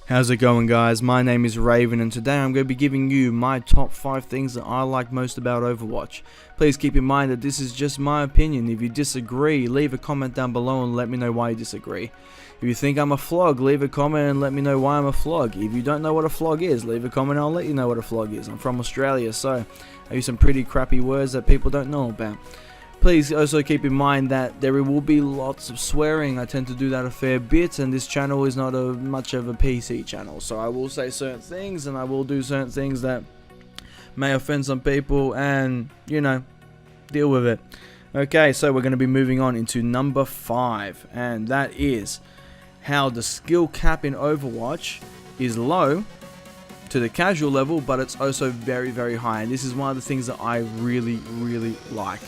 How's it going, guys? My name is Reavyne, and today I'm going to be giving you my top 5 things that I like most about Overwatch. Please keep in mind that this is just my opinion. If you disagree, leave a comment down below and let me know why you disagree. If you think I'm a flog, leave a comment and let me know why I'm a flog. If you don't know what a flog is, leave a comment and I'll let you know what a flog is. I'm from Australia, so I use some pretty crappy words that people don't know about. Please also keep in mind that there will be lots of swearing. I tend to do that a fair bit, and this channel is not much of a PC channel, so I will say certain things and I will do certain things that may offend some people, and you know, deal with it. Okay, so we're going to be moving on into number 5, and that is how the skill cap in Overwatch is low to the casual level, but it's also very, very high, and this is one of the things that I really like.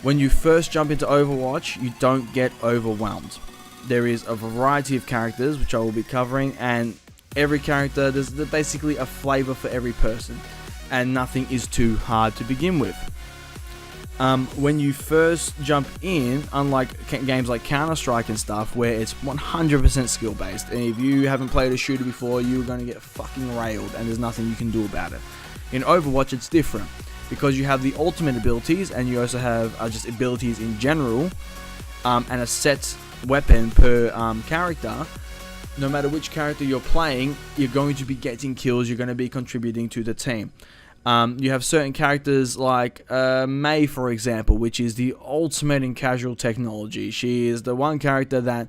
When you first jump into Overwatch, you don't get overwhelmed. There is a variety of characters, which I will be covering, and every character, there's basically a flavor for every person, and nothing is too hard to begin with. When you first jump in, unlike games like Counter-Strike and stuff, where it's 100% skill-based, and if you haven't played a shooter before, you're going to get fucking railed, and there's nothing you can do about it. In Overwatch, it's different, because you have the ultimate abilities, and you also have just abilities in general, and a set weapon per character. No matter which character you're playing, you're going to be getting kills, you're going to be contributing to the team. You have certain characters like Mei, for example, which is the ultimate in casual technology. She is the one character that,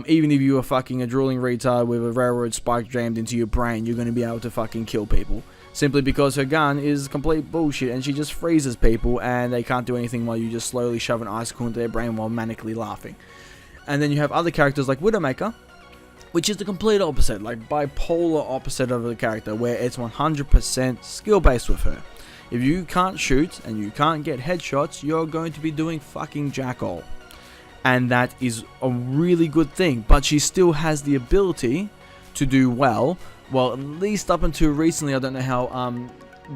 even if you are fucking a drooling retard with a railroad spike jammed into your brain, you're going to be able to fucking kill people. Simply because her gun is complete bullshit, and she just freezes people and they can't do anything while you just slowly shove an icicle into their brain while manically laughing. And then you have other characters like Widowmaker, which is the complete opposite, like bipolar opposite of the character, where it's 100% skill based with her. If you can't shoot and you can't get headshots, you're going to be doing fucking jack all. And that is a really good thing, but she still has the ability to do well. Well, at least up until recently, I don't know how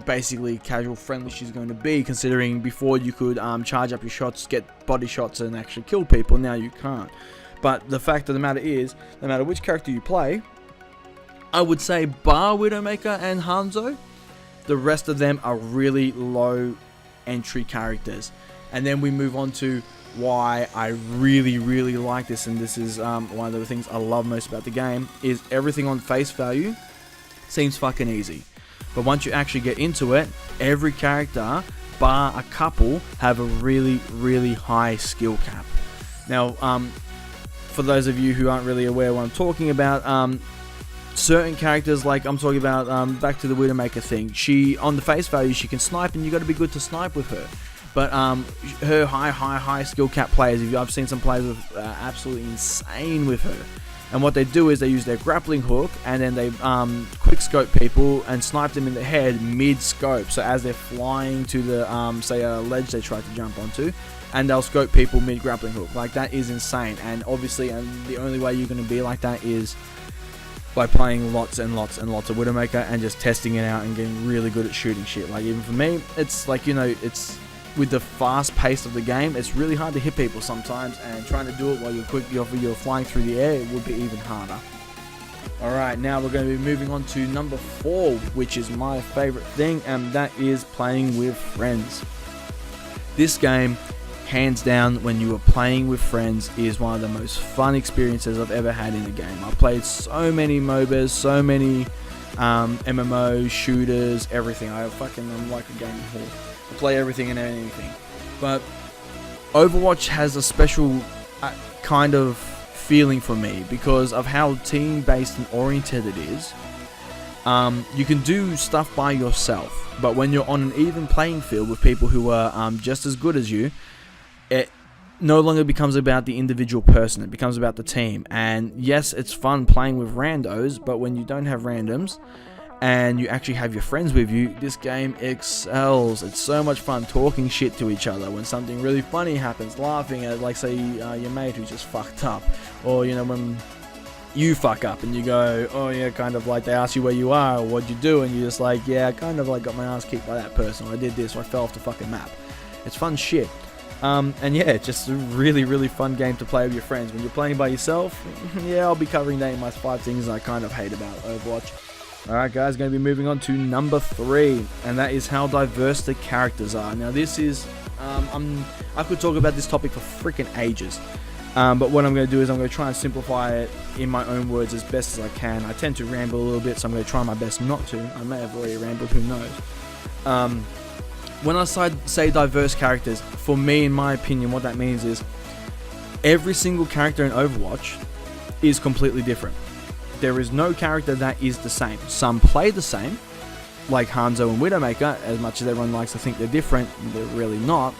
basically casual friendly she's going to be, considering before you could charge up your shots, get body shots and actually kill people. Now you can't. But the fact of the matter is, no matter which character you play, I would say bar Widowmaker and Hanzo, the rest of them are really low entry characters. And then we move on to why I really like this, and this is one of the things I love most about the game, is everything on face value seems fucking easy. But once you actually get into it, every character, bar a couple, have a really high skill cap. Now, for those of you who aren't really aware what I'm talking about, certain characters, like I'm talking about, back to the Widowmaker thing, she, on the face value, she can snipe, and you got to be good to snipe with her. But her high skill cap players, I've seen some players with absolutely insane with her. And what they do is they use their grappling hook, and then they quick scope people and snipe them in the head mid scope. So as they're flying to the say a ledge they try to jump onto, and they'll scope people mid grappling hook. Like, that is insane. And obviously, the only way you're going to be like that is by playing lots and lots of Widowmaker and just testing it out and getting really good at shooting shit. Like, even for me, it's like, you know, it's with the fast pace of the game, it's really hard to hit people sometimes, and trying to do it while you're flying through the air, it would be even harder. Alright, now we're going to be moving on to number 4, which is my favorite thing, and that is playing with friends. This game, hands down, when you are playing with friends, is one of the most fun experiences I've ever had in a game. I've played so many MOBAs, so many MMO, shooters, everything. I'm like a gaming whore. I play everything and anything. But Overwatch has a special kind of feeling for me because of how team-based and oriented it is. You can do stuff by yourself, but when you're on an even playing field with people who are just as good as you, it no longer becomes about the individual person, it becomes about the team. And yes, it's fun playing with randos, but when you don't have randoms and you actually have your friends with you, this game excels. It's so much fun talking shit to each other when something really funny happens, laughing at, like, say, your mate who just fucked up, or, you know, when you fuck up and you go, oh yeah, kind of like they ask you where you are or what'd you do, and you're just like, yeah, I kind of like got my ass kicked by that person, or I did this, or I fell off the fucking map. It's fun shit. And yeah, just a really, really fun game to play with your friends. When you're playing by yourself, yeah, I'll be covering that in my 5 things I kind of hate about Overwatch. Alright guys, going to be moving on to number 3, and that is how diverse the characters are. Now this is, I could talk about this topic for freaking ages, but what I'm going to do is I'm going to try and simplify it in my own words as best as I can. I tend to ramble a little bit, so I'm going to try my best not to. I may have already rambled, who knows. When I say diverse characters, for me, in my opinion, what that means is every single character in Overwatch is completely different. There is no character that is the same. Some play the same, like Hanzo and Widowmaker. As much as everyone likes to think they're different, they're really not.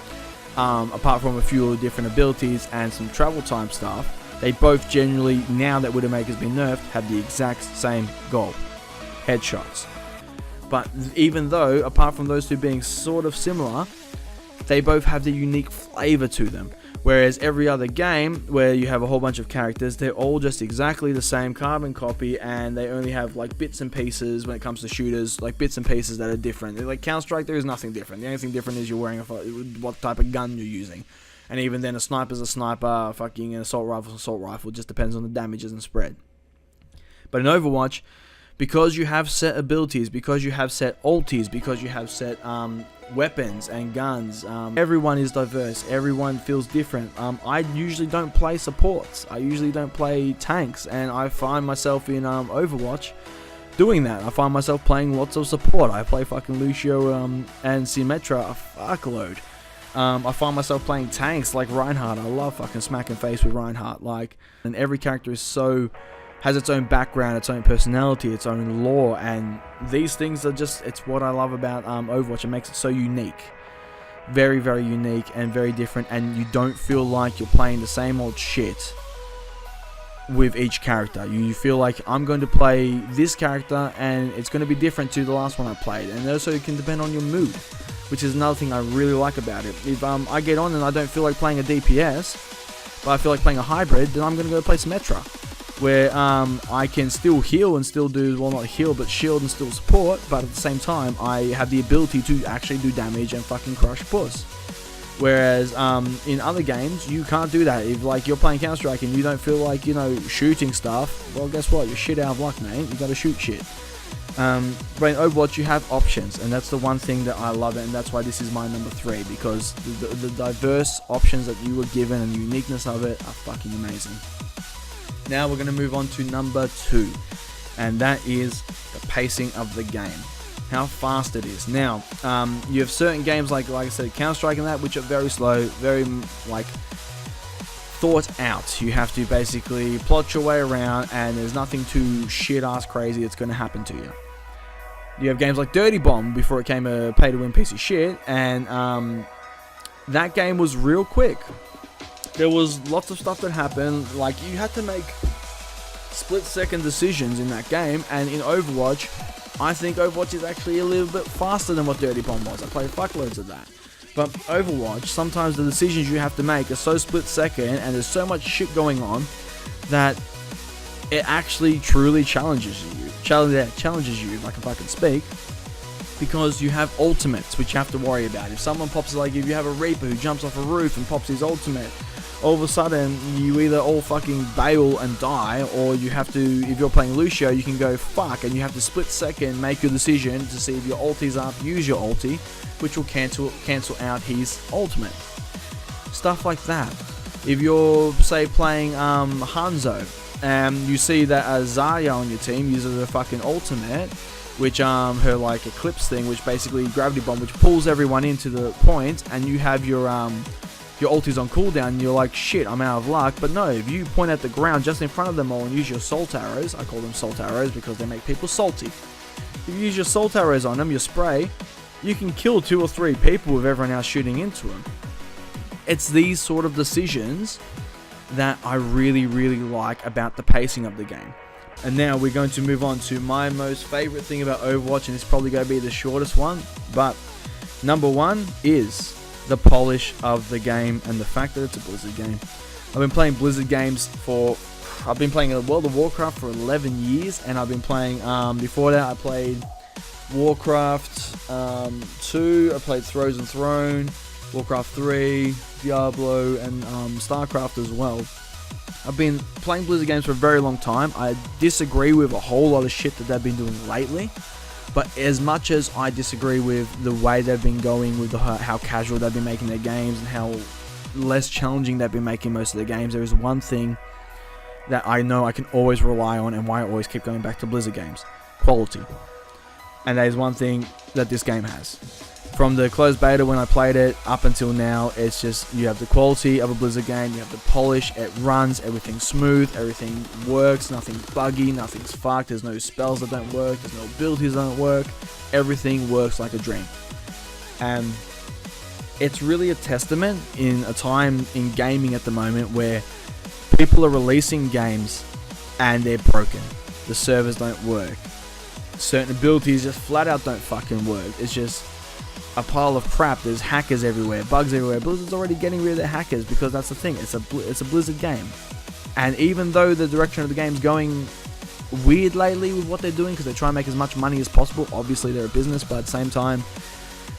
Apart from a few different abilities and some travel time stuff, they both generally, now that Widowmaker's been nerfed, have the exact same goal: headshots. But even though, apart from those two being sort of similar, they both have the unique flavor to them. Whereas every other game where you have a whole bunch of characters, they're all just exactly the same carbon copy, and they only have like bits and pieces when it comes to shooters, like bits and pieces that are different. Like Counter-Strike, there is nothing different. The only thing different is you're wearing what type of gun you're using. And even then, a sniper's a sniper, fucking an assault rifle, it just depends on the damages and spread. But in Overwatch, because you have set abilities, because you have set ultis, because you have set weapons and guns, everyone is diverse, everyone feels different. I usually don't play supports, I usually don't play tanks, and I find myself in Overwatch doing that. I find myself playing lots of support. I play fucking Lucio and Symmetra a fuckload. I find myself playing tanks like Reinhardt. I love fucking smacking face with Reinhardt, and every character is has its own background, its own personality, its own lore, and these things are just, it's what I love about Overwatch. It makes it so unique. Very, very unique and very different, and you don't feel like you're playing the same old shit with each character. You feel like, I'm going to play this character and it's going to be different to the last one I played, and also it can depend on your mood, which is another thing I really like about it. If I get on and I don't feel like playing a DPS, but I feel like playing a hybrid, then I'm going to go play Symmetra, where I can still heal and still do, well, not heal, but shield and still support, but at the same time, I have the ability to actually do damage and fucking crush puss. Whereas in other games, you can't do that. If like you're playing Counter-Strike and you don't feel like, shooting stuff, well, guess what? You're shit out of luck, mate. You gotta shoot shit. But in Overwatch, you have options, and that's the one thing that I love, and that's why this is my number 3, because the diverse options that you were given and the uniqueness of it are fucking amazing. Now we're going to move on to number 2, and that is the pacing of the game. How fast it is. Now, you have certain games like I said, Counter-Strike and that, which are very slow, very thought out. You have to basically plot your way around, and there's nothing too shit-ass crazy that's going to happen to you. You have games like Dirty Bomb, before it came a pay-to-win piece of shit, and that game was real quick. There was lots of stuff that happened, like you had to make split-second decisions in that game, and in Overwatch, I think Overwatch is actually a little bit faster than what Dirty Bomb was. I played fuckloads of that. But Overwatch, sometimes the decisions you have to make are so split-second, and there's so much shit going on, that it actually truly challenges you. Challenges you, if I can fucking speak. Because you have ultimates, which you have to worry about. If someone pops, like if you have a Reaper who jumps off a roof and pops his ultimate, all of a sudden you either all fucking bail and die, or you have to, if you're playing Lucio, you can go fuck, and you have to split second make your decision to see if your ulti's up, use your ulti, which will cancel out his ultimate. Stuff like that. If you're, say, playing Hanzo, and you see that Zarya on your team uses her fucking ultimate, which her like eclipse thing, which basically gravity bomb, which pulls everyone into the point, and you have your ulti's on cooldown, and you're like, shit, I'm out of luck. But no, if you point at the ground just in front of them all and use your salt arrows, I call them salt arrows because they make people salty. If you use your salt arrows on them, your spray, you can kill 2 or 3 people with everyone else shooting into them. It's these sort of decisions that I really, really like about the pacing of the game. And now we're going to move on to my most favorite thing about Overwatch, and it's probably going to be the shortest one, but number 1 is the polish of the game and the fact that it's a Blizzard game. I've been playing Blizzard games I've been playing World of Warcraft for 11 years, and I've been playing, before that I played Warcraft 2, I played Thrones and Throne, Warcraft 3, Diablo, and StarCraft as well. I've been playing Blizzard games for a very long time. I disagree with a whole lot of shit that they've been doing lately. But as much as I disagree with the way they've been going with how casual they've been making their games and how less challenging they've been making most of their games, there is one thing that I know I can always rely on and why I always keep going back to Blizzard games: quality. And that is one thing that this game has. From the closed beta when I played it up until now, it's just, you have the quality of a Blizzard game, you have the polish, it runs, everything's smooth, everything works, nothing's buggy, nothing's fucked, there's no spells that don't work, there's no abilities that don't work, everything works like a dream. And it's really a testament in a time in gaming at the moment where people are releasing games and they're broken. The servers don't work. Certain abilities just flat out don't fucking work. It's just a pile of crap. There's hackers everywhere, bugs everywhere. Blizzard's already getting rid of their hackers because that's the thing. It's a Blizzard game. And even though the direction of the game's going weird lately with what they're doing, because they try and make as much money as possible, obviously they're a business, but at the same time,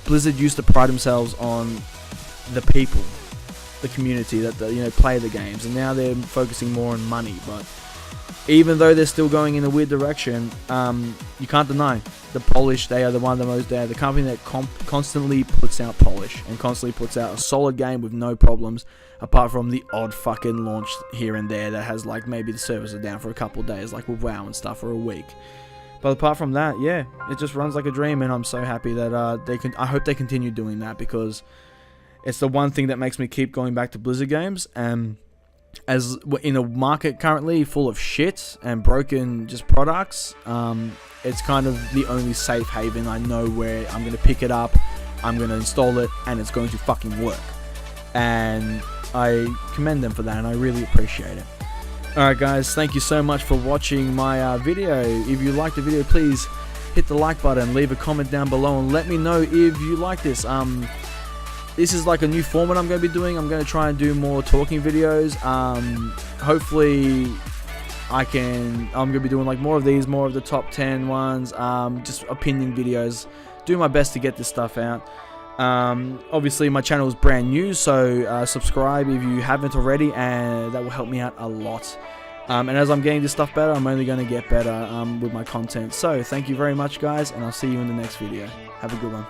Blizzard used to pride themselves on the people, the community that play the games, and now they're focusing more on money. But even though they're still going in a weird direction, you can't deny the polish. They are the company that constantly puts out polish and constantly puts out a solid game with no problems, apart from the odd fucking launch here and there that has, like, maybe the servers are down for a couple of days, like with WoW and stuff, for a week. But apart from that, yeah, it just runs like a dream, and I'm so happy that I hope they continue doing that, because it's the one thing that makes me keep going back to Blizzard games. And as in a market currently full of shit and broken just products, it's kind of the only safe haven I know where I'm going to pick it up, I'm going to install it, and it's going to fucking work. And I commend them for that, and I really appreciate it. Alright guys, thank you so much for watching my video. If you liked the video, please hit the like button, leave a comment down below, and let me know if you like this. This is like a new format I'm going to be doing. I'm going to try and do more talking videos. Hopefully I'm going to be doing like more of these, more of the top 10 ones, just opinion videos. Do my best to get this stuff out. Obviously my channel is brand new, so subscribe if you haven't already, and that will help me out a lot. And as I'm getting this stuff better, I'm only going to get better with my content. So thank you very much guys, and I'll see you in the next video. Have a good one.